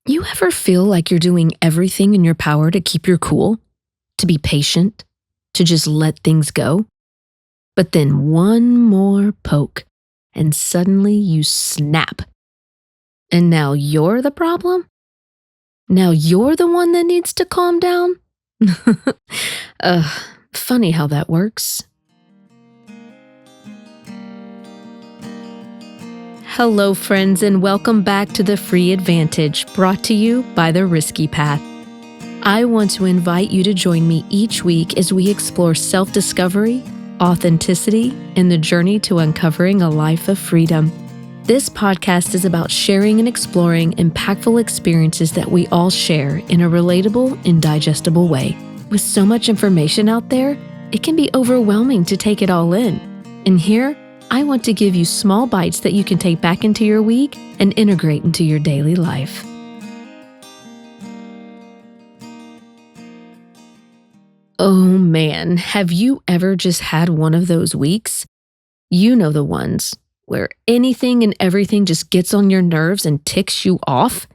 You ever feel like you're doing everything in your power to keep your cool, to be patient, to just let things go? But then one more poke, and suddenly you snap. And now you're the problem? Now you're the one that needs to calm down? Funny how that works. Hello, friends, and welcome back to The Free Advantage, brought to you by The Risky Path. I want to invite you to join me each week as we explore self-discovery, authenticity, and the journey to uncovering a life of freedom. This podcast is about sharing and exploring impactful experiences that we all share in a relatable and digestible way. With so much information out there, it can be overwhelming to take it all in. And here, I want to give you small bites that you can take back into your week and integrate into your daily life. Oh man, have you ever just had one of those weeks? You know the ones where anything and everything just gets on your nerves and ticks you off?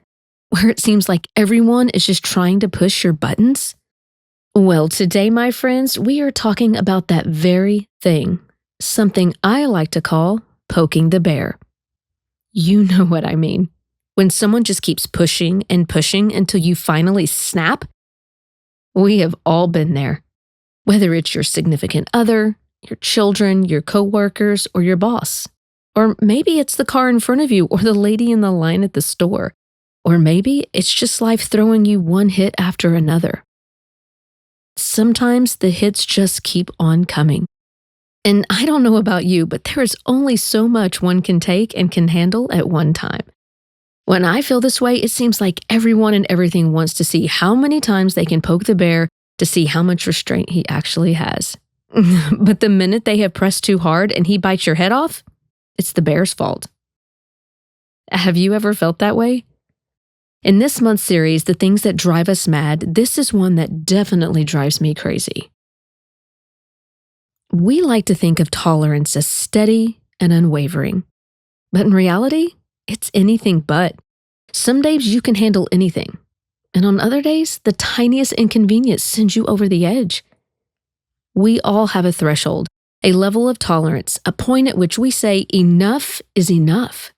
Where it seems like everyone is just trying to push your buttons? Well, today, my friends, we are talking about that very thing. Something I like to call poking the bear. You know what I mean. When someone just keeps pushing and pushing until you finally snap. We have all been there. Whether it's your significant other, your children, your coworkers, or your boss. Or maybe it's the car in front of you or the lady in the line at the store. Or maybe it's just life throwing you one hit after another. Sometimes the hits just keep on coming. And I don't know about you, but there is only so much one can take and can handle at one time. When I feel this way, it seems like everyone and everything wants to see how many times they can poke the bear to see how much restraint he actually has. But the minute they have pressed too hard and he bites your head off, it's the bear's fault. Have you ever felt that way? In this month's series, The Things That Drive Us Mad, this is one that definitely drives me crazy. We like to think of tolerance as steady and unwavering. But in reality, it's anything but. Some days you can handle anything. And on other days, the tiniest inconvenience sends you over the edge. We all have a threshold, a level of tolerance, a point at which we say enough is enough.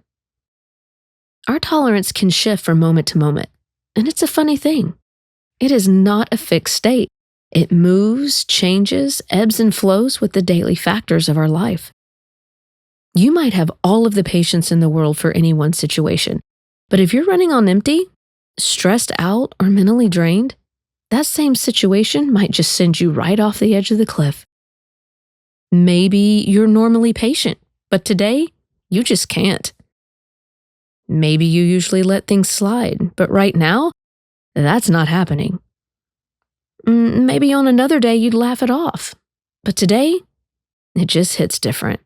Our tolerance can shift from moment to moment, and it's a funny thing. It is not a fixed state. It moves, changes, ebbs and flows with the daily factors of our life. You might have all of the patience in the world for any one situation, but if you're running on empty, stressed out, or mentally drained, that same situation might just send you right off the edge of the cliff. Maybe you're normally patient, but today, you just can't. Maybe you usually let things slide, but right now, that's not happening. Maybe on another day you'd laugh it off, but today, it just hits different.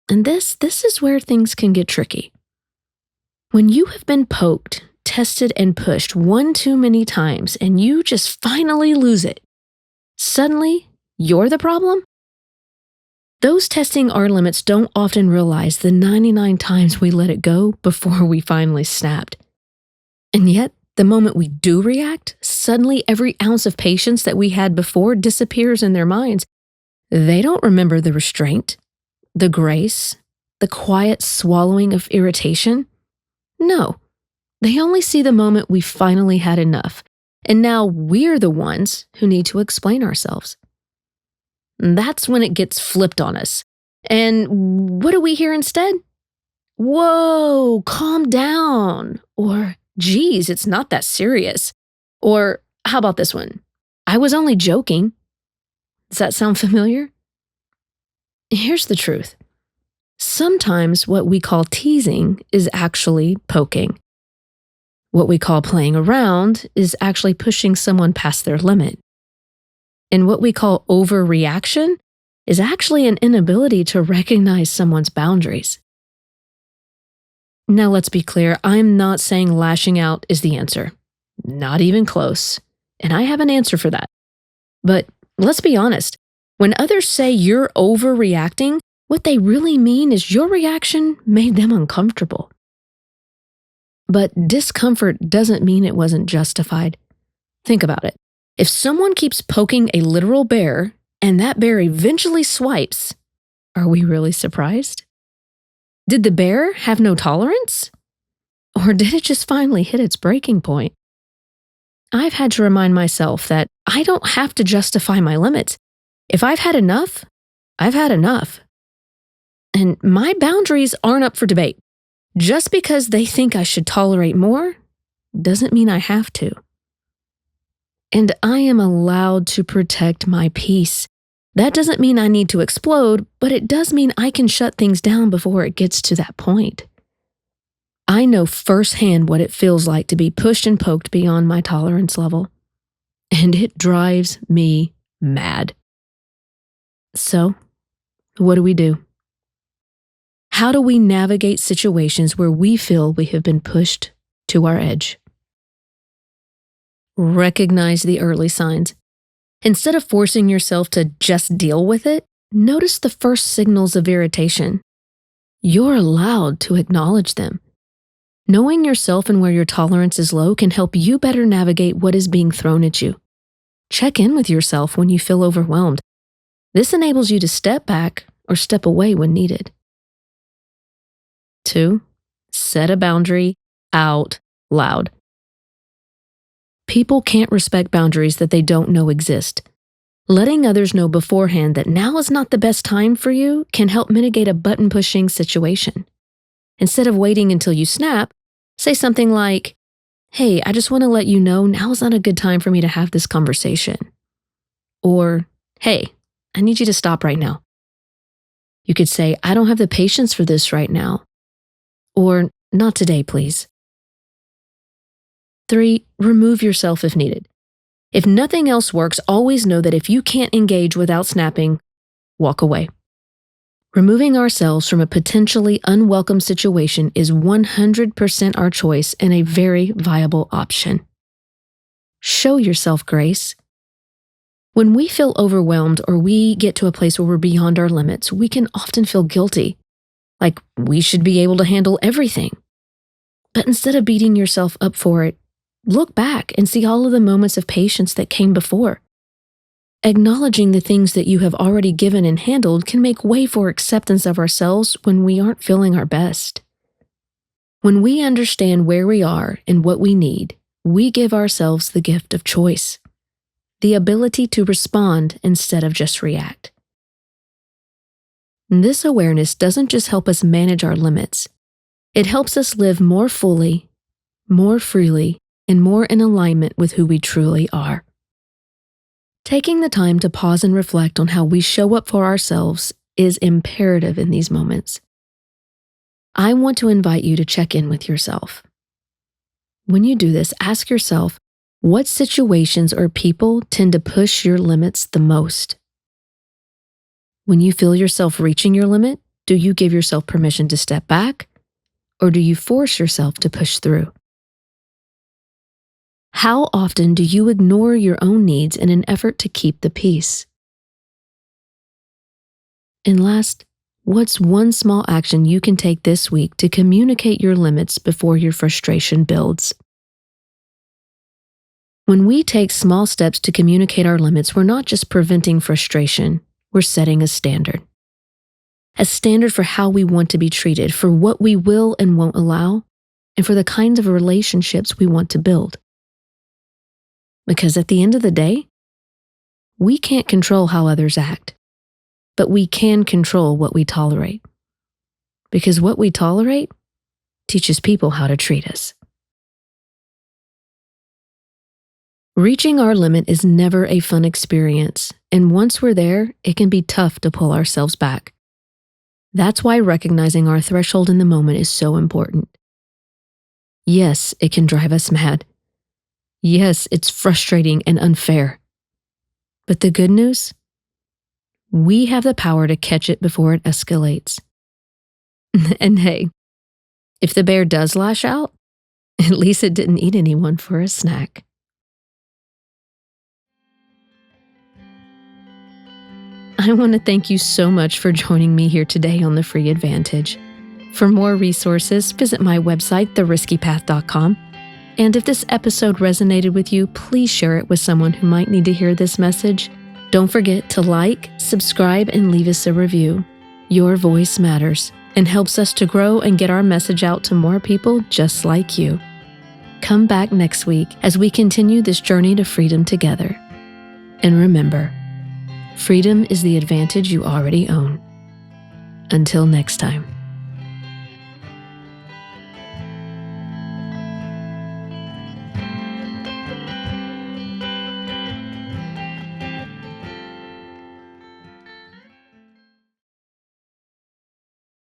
And this is where things can get tricky. When you have been poked, tested, and pushed one too many times and you just finally lose it, suddenly you're the problem? Those testing our limits don't often realize the 99 times we let it go before we finally snapped. And yet, the moment we do react, suddenly every ounce of patience that we had before disappears in their minds. They don't remember the restraint, the grace, the quiet swallowing of irritation. No, they only see the moment we finally had enough, and now we're the ones who need to explain ourselves. And that's when it gets flipped on us. And what do we hear instead? Whoa, calm down. Or, geez, it's not that serious. Or, how about this one? I was only joking. Does that sound familiar? Here's the truth. Sometimes what we call teasing is actually poking. What we call playing around is actually pushing someone past their limit. And what we call overreaction is actually an inability to recognize someone's boundaries. Now let's be clear, I'm not saying lashing out is the answer. Not even close. And I have an answer for that. But let's be honest, when others say you're overreacting, what they really mean is your reaction made them uncomfortable. But discomfort doesn't mean it wasn't justified. Think about it. If someone keeps poking a literal bear and that bear eventually swipes, are we really surprised? Did the bear have no tolerance? Or did it just finally hit its breaking point? I've had to remind myself that I don't have to justify my limits. If I've had enough, I've had enough. And my boundaries aren't up for debate. Just because they think I should tolerate more doesn't mean I have to. And I am allowed to protect my peace. That doesn't mean I need to explode, but it does mean I can shut things down before it gets to that point. I know firsthand what it feels like to be pushed and poked beyond my tolerance level, and it drives me mad. So, what do? How do we navigate situations where we feel we have been pushed to our edge? Recognize the early signs. Instead of forcing yourself to just deal with it, notice the first signals of irritation. You're allowed to acknowledge them. Knowing yourself and where your tolerance is low can help you better navigate what is being thrown at you. Check in with yourself when you feel overwhelmed. This enables you to step back or step away when needed. 2. Set a boundary out loud. People can't respect boundaries that they don't know exist. Letting others know beforehand that now is not the best time for you can help mitigate a button-pushing situation. Instead of waiting until you snap, say something like, "Hey, I just want to let you know now is not a good time for me to have this conversation." Or, "Hey, I need you to stop right now." You could say, "I don't have the patience for this right now." Or, "Not today, please." 3. Remove yourself if needed. If nothing else works, always know that if you can't engage without snapping, walk away. Removing ourselves from a potentially unwelcome situation is 100% our choice and a very viable option. Show yourself grace. When we feel overwhelmed or we get to a place where we're beyond our limits, we can often feel guilty, like we should be able to handle everything. But instead of beating yourself up for it, look back and see all of the moments of patience that came before. Acknowledging the things that you have already given and handled can make way for acceptance of ourselves when we aren't feeling our best. When we understand where we are and what we need, we give ourselves the gift of choice, the ability to respond instead of just react. And this awareness doesn't just help us manage our limits, it helps us live more fully, more freely, and more in alignment with who we truly are. Taking the time to pause and reflect on how we show up for ourselves is imperative in these moments. I want to invite you to check in with yourself. When you do this, ask yourself, what situations or people tend to push your limits the most? When you feel yourself reaching your limit, do you give yourself permission to step back, or do you force yourself to push through? How often do you ignore your own needs in an effort to keep the peace? And last, what's one small action you can take this week to communicate your limits before your frustration builds? When we take small steps to communicate our limits, we're not just preventing frustration, we're setting a standard. A standard for how we want to be treated, for what we will and won't allow, and for the kinds of relationships we want to build. Because at the end of the day, we can't control how others act, but we can control what we tolerate. Because what we tolerate teaches people how to treat us. Reaching our limit is never a fun experience, and once we're there, it can be tough to pull ourselves back. That's why recognizing our threshold in the moment is so important. Yes, it can drive us mad. Yes, it's frustrating and unfair. But the good news? We have the power to catch it before it escalates. And hey, if the bear does lash out, at least it didn't eat anyone for a snack. I want to thank you so much for joining me here today on The Free Advantage. For more resources, visit my website, theriskypath.com. And if this episode resonated with you, please share it with someone who might need to hear this message. Don't forget to like, subscribe, and leave us a review. Your voice matters and helps us to grow and get our message out to more people just like you. Come back next week as we continue this journey to freedom together. And remember, freedom is the advantage you already own. Until next time.